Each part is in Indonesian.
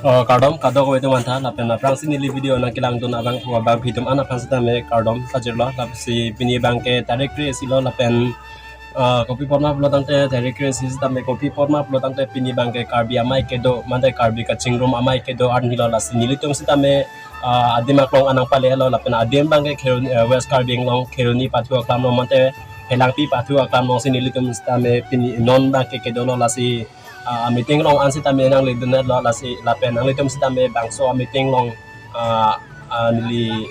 Kardom kadok ko itu mantah lapen na prang sini video na kilang don abang bang hitum anak prang sita me kardom sajirlo lap si pini bang ke tarik kre silo lapen kopi forma plo tangte tarik kre si sita me kopi forma plo tangte pini bang ke karbi amai ke do mante karbi ka chingrum amai ke do arn hilo la sini litung sita me adimak long anang pale lo lapen adim bang ke keruni west karbi long keruni patu aklam lo mante helang pi patu aklam long sini litung sita me pini non bang ke do lo la si meeting long an sita me nang lidun lo la si lapen nang litum sita me bangso meeting long nili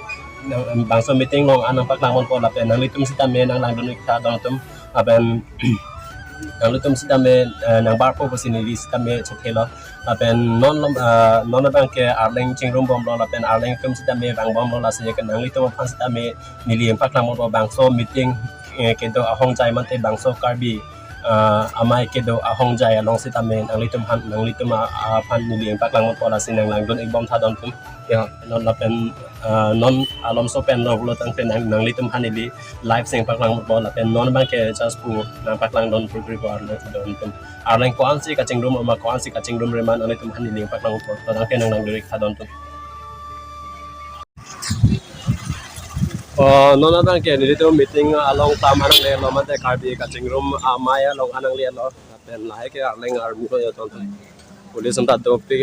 bangso meeting long anang paklang mon po lapen nang litum sita me nang lang dun ikta dong tum lapen nang litum sita me nang bar po sini li sita me chokelo lapen non bang ke arleng chingrum bom lo lapen arleng tum sita me bang bom lo la si ke nang litum pang sita me nili paklang mon po bangso meeting ke do ahong jai mante bangso karbi amai kedo ahong jai along sita men ang litum han nang litum pan nili paklang mo pola sinang lang don igbom thadon tum ya non lapen non alom so pen lo lo tang pen nang litum han nili live sing paklang mo pola pen non bang ke just pu nang paklang don pru ko arlo don tum arleng ko ansi ka chingrum ma ko ansi ka chingrum reman ang litum han nili paklang mo pola tang ken nang lirik thadon tum nona bang ke nili tum meeting along tam anang le lo mate karbi ka chingrum amai along anang le lo pen lai ke arleng armu ko yo ton pulis anta dop ti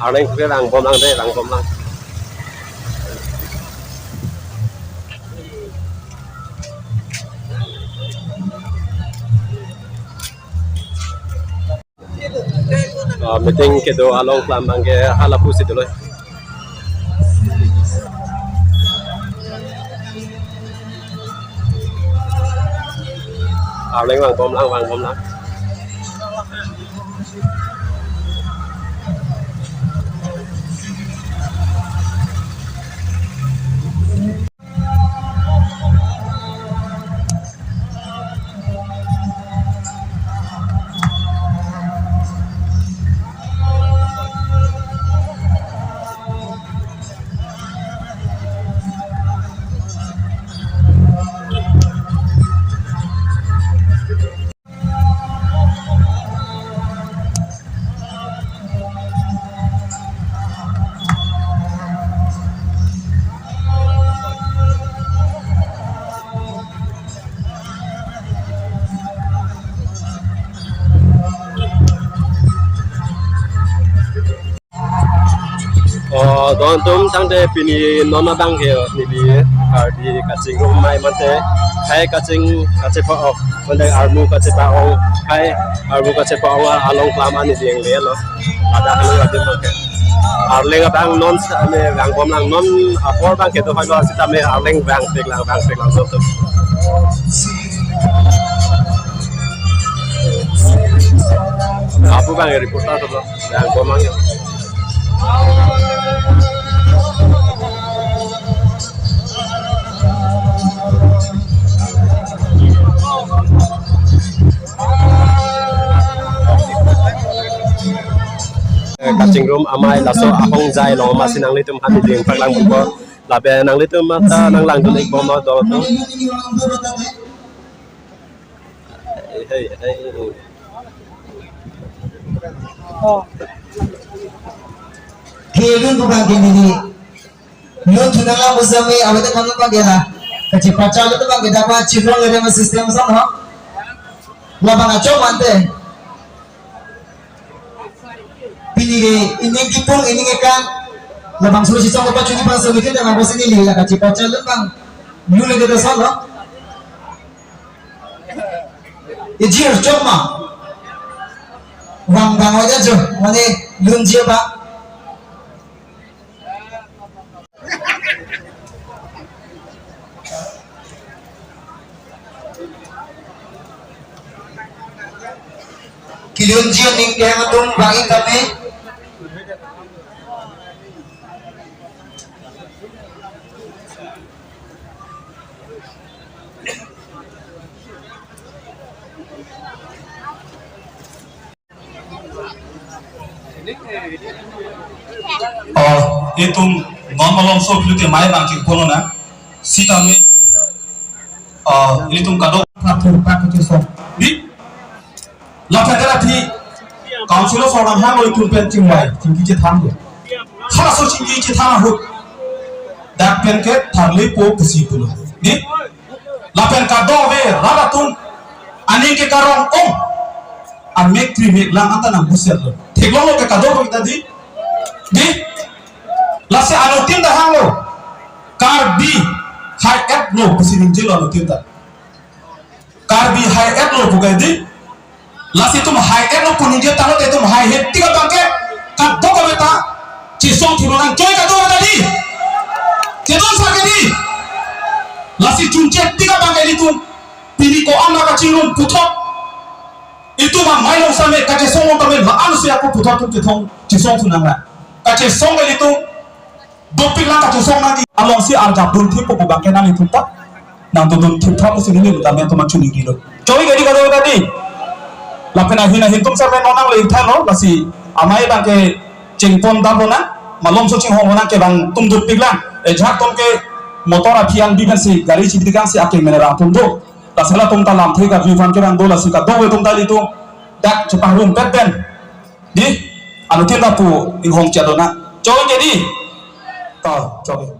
arleng ke rang bom lang de rang bom lang meeting ke do along plan bang ke hala pusi dulu arleng bang bom lang don tum tangte pini nona bang ke nili karbi kacing rumai mante kai kacing kace pa ok mante armu kace pa ong kai armu kace pa ong along klama ni dieng le lo ada halu ade mante arleng bang non ame bang bom lang non apor bang ke to ha lo sita me arleng bang pek lang so tum apu bang reporter to bang bom lang kacing rum amai laso ahong jai lo masih nang litum hati ding paklang buko labe nang litum mata nang lang dulik bomo do to Kevin bukan gini lo tunang lah bersama awet kamu pakai lah kecipat calo tu pakai dapat cipong ada sistem sana labang aco mante ini kipung ini kan labang suruh sisa apa cuni pasal itu dengan bos ini lihat kecipat calo bang lu lagi ada sana ijir cuma bang aja jo mana lunjia bang kilunjian ning kaya tum bagi kami itu non malong so blute mai bang ki kono na sita me ini tum kado Patur pak kecuali di lapan terapi council seorang hang itu pen cingwai tinggi cetang tu hal so tinggi cetang aku dak pen ke tharli po kesi pun di lapan kado ve rara tum ani ke karong amei krimi lang anta na busel lo teglong ke kado ko kita di lase anutin dah hang lo Karbi high at lo kesi ninjil anutin dah Karbi high at lo bukan di lasi tum high at lo punin je tahu tum high head tiga bangke kado ko beta cisong turunang coy kado tadi cedon sakedi lasi cuncet tiga bangke itu pilih ko anak kacingrum putok itu mah main sampai kace song tamen ha anu sia ko putok tu ketong cisong tunang la kace song itu dopik lang kace song lagi along si arja bunti ko bangke nang itu tak nang tudun putok ko sini ni tamen to macuni gilo coy gadi kado tadi lapena hina hintum sarve nonang le thalo lasi amai bangke cengpon dabona malom so ching hona ke bang tum dopik lang e jhak tom ke motor apian bigan si gari chidigang si ake menera tum do tasala tum ta lam thega view fan ke bang dola si ka do tum ta li tu dak chupang room pet ben di anu tinda pu ing hong chadona coy jadi to coy